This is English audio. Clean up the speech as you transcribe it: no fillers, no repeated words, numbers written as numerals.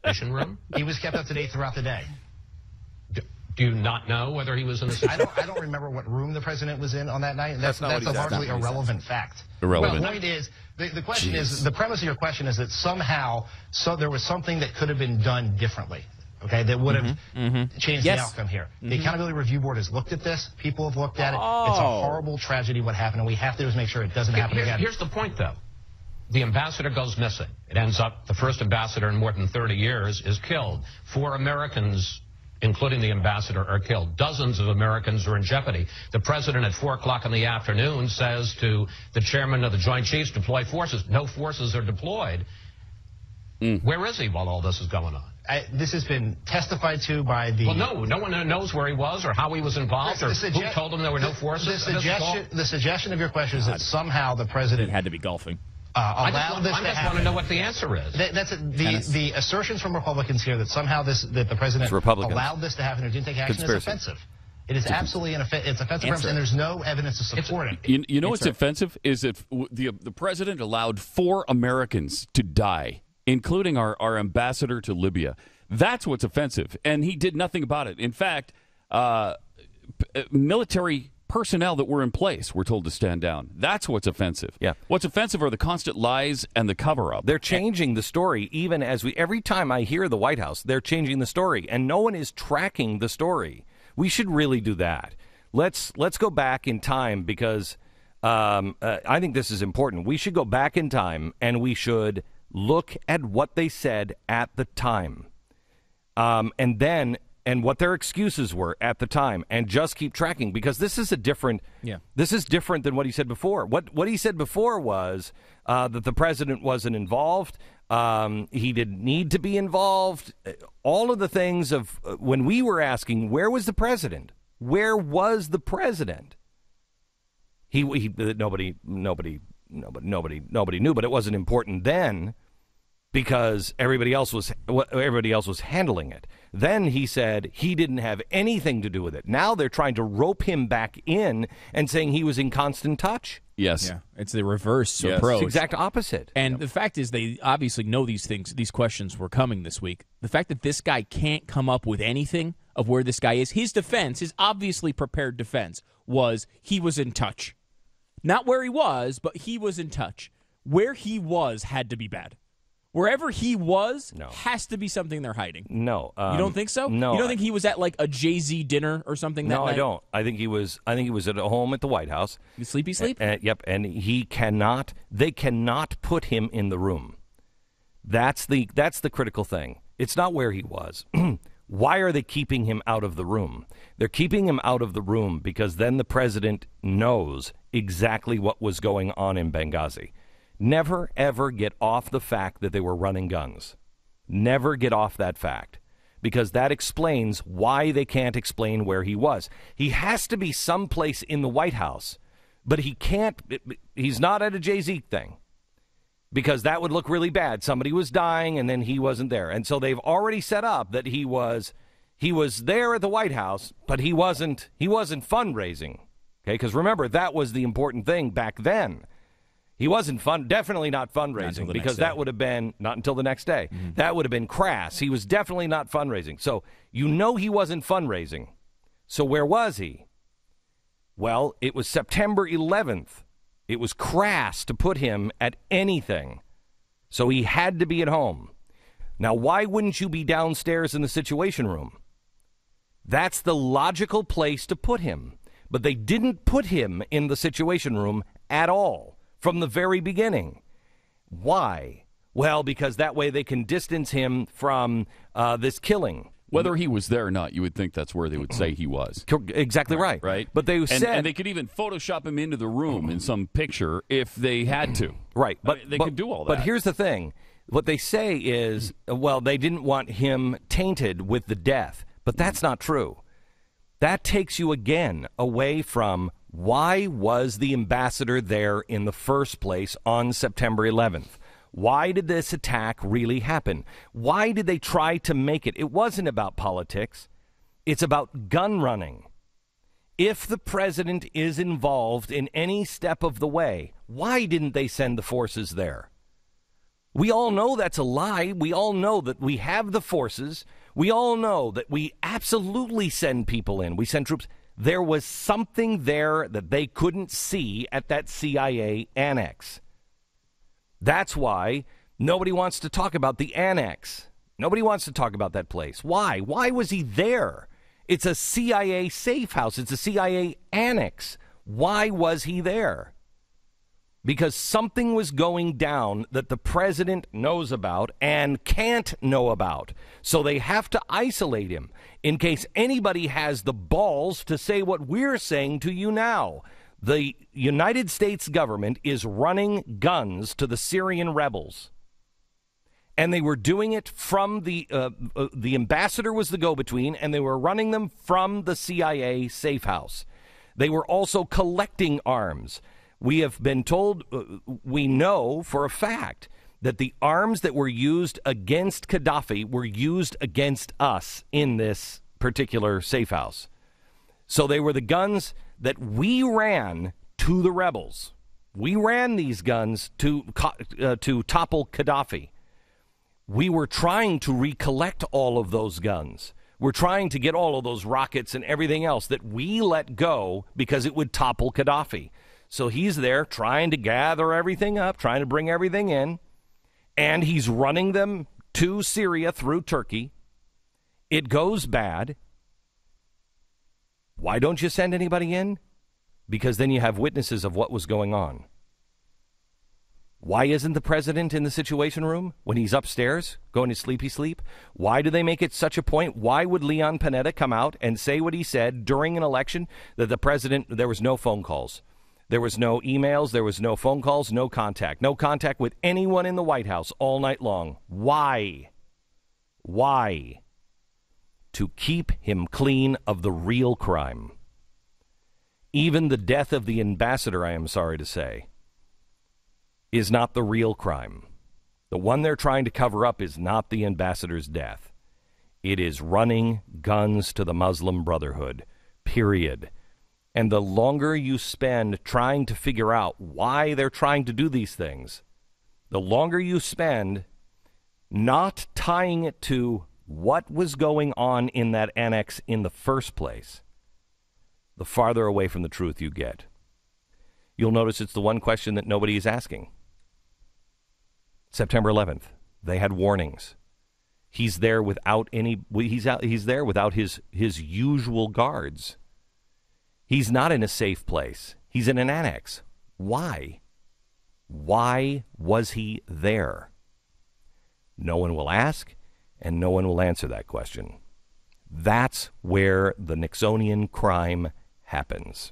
situation room? He was kept up to date throughout the day. Do you not know whether he was in the I don't remember what room the president was in on that night. That's a largely irrelevant fact. Irrelevant. Well, the point is, the question is, the premise of your question is that somehow there was something that could have been done differently. Okay, that would have changed the outcome here. The Accountability Review Board has looked at this. People have looked at it. It's a horrible tragedy what happened, and we have to just make sure it doesn't happen again. Here's the point, though. The ambassador goes missing. It ends up the first ambassador in more than 30 years is killed. 4 Americans, including the ambassador, are killed. Dozens of Americans are in jeopardy. The president at 4 o'clock in the afternoon says to the chairman of the Joint Chiefs, deploy forces. No forces are deployed. Where is he while all this is going on? This has been testified to by the... Well, no one knows where he was or how he was involved or who told him there were no forces. The suggestion of your question is that somehow the president... He had to be golfing. I just want to know what the answer is. The assertions from Republicans here that somehow that the president allowed this to happen or didn't take action is offensive. It is absolutely it's offensive premise, and there's no evidence to support it. You know what's offensive is that the president allowed 4 Americans to die, including our ambassador to Libya. That's what's offensive, and he did nothing about it. In fact, military personnel that were in place were told to stand down. That's what's offensive. Yeah. What's offensive are the constant lies and the cover-up. They're changing the story even as every time I hear the White House, they're changing the story, and no one is tracking the story. We should really do that. Let's go back in time because I think this is important. We should go back in time and we should look at what they said at the time, and what their excuses were at the time, and just keep tracking because this is different than what he said before. What he said before was that the president wasn't involved. He didn't need to be involved. All of the things of when we were asking, where was the president? Where was the president? Nobody knew, but it wasn't important then because everybody else was handling it. Then he said he didn't have anything to do with it. Now they're trying to rope him back in and saying he was in constant touch. Yes. Yeah, it's the reverse approach. approach. It's the exact opposite. And the fact is they obviously know these questions were coming this week. The fact that this guy can't come up with anything of where this guy is, his defense, his obviously prepared defense, was he was in touch. Not where he was, but he was in touch. Where he was had to be bad. Wherever he was has to be something they're hiding. No. You don't think so? No. You don't think he was at like a Jay-Z dinner or something that night? No, I don't. I think he was at home at the White House. Sleepy sleep? Yep, and they cannot put him in the room. That's the critical thing. It's not where he was. Why are they keeping him out of the room? They're keeping him out of the room because then the president knows exactly what was going on in Benghazi. Never, ever get off the fact that they were running guns. Never get off that fact because that explains why they can't explain where he was. He has to be someplace in the White House, but he's not at a Jay-Z thing because that would look really bad. Somebody was dying and then he wasn't there. And so they've already set up that he was there at the White House, but he wasn't fundraising. Okay, because remember, that was the important thing back then. He wasn't definitely not fundraising because that would have been not until the next day. Mm-hmm. That would have been crass. He was definitely not fundraising. So he wasn't fundraising. So where was he? Well, it was September 11th. It was crass to put him at anything. So he had to be at home. Now, why wouldn't you be downstairs in the Situation Room? That's the logical place to put him. But they didn't put him in the Situation Room at all. From the very beginning. Why? Well, because that way they can distance him from this killing. Whether he was there or not, you would think that's where they would say he was. Exactly right. Right. But they said... And they could even Photoshop him into the room in some picture if they had to. Right. But they could do all that. But here's the thing. What they say is, well, they didn't want him tainted with the death. But that's not true. That takes you again away from... Why was the ambassador there in the first place on September 11th? Why did this attack really happen? Why did they try to make it? It wasn't about politics. It's about gun running. If the president is involved in any step of the way, why didn't they send the forces there? We all know that's a lie. We all know that we have the forces. We all know that we absolutely send people in. We send troops. There was something there that they couldn't see at that CIA annex. That's why nobody wants to talk about the annex. Nobody wants to talk about that place. Why? Why was he there? It's a CIA safe house. It's a CIA annex. Why was he there? Because something was going down that the president knows about and can't know about. So they have to isolate him in case anybody has the balls to say what we're saying to you now. The United States government is running guns to the Syrian rebels. And they were doing it from the ambassador was the go-between, and they were running them from the CIA safe house. They were also collecting arms. We have been told, we know for a fact, that the arms that were used against Gaddafi were used against us in this particular safe house. So they were the guns that we ran to the rebels. We ran these guns to topple Gaddafi. We were trying to recollect all of those guns. We're trying to get all of those rockets and everything else that we let go because it would topple Gaddafi. So he's there trying to gather everything up, trying to bring everything in, and he's running them to Syria through Turkey. It goes bad. Why don't you send anybody in? Because then you have witnesses of what was going on. Why isn't the president in the Situation Room when he's upstairs going to sleepy sleep? Why do they make it such a point? Why would Leon Panetta come out and say what he said during an election that the president, there was no phone calls? There was no emails, there was no phone calls, no contact with anyone in the White House all night long. Why? Why? To keep him clean of the real crime. Even the death of the ambassador, I am sorry to say, is not the real crime. The one they're trying to cover up is not the ambassador's death. It is running guns to the Muslim Brotherhood, period. And the longer you spend trying to figure out why they're trying to do these things, the longer you spend not tying it to what was going on in that annex in the first place, the farther away from the truth you get. You'll notice it's the one question that nobody is asking. September 11th, they had warnings. He's there without he's there without his usual guards. He's not in a safe place. He's in an annex. Why? Why was he there? No one will ask, and no one will answer that question. That's where the Nixonian crime happens.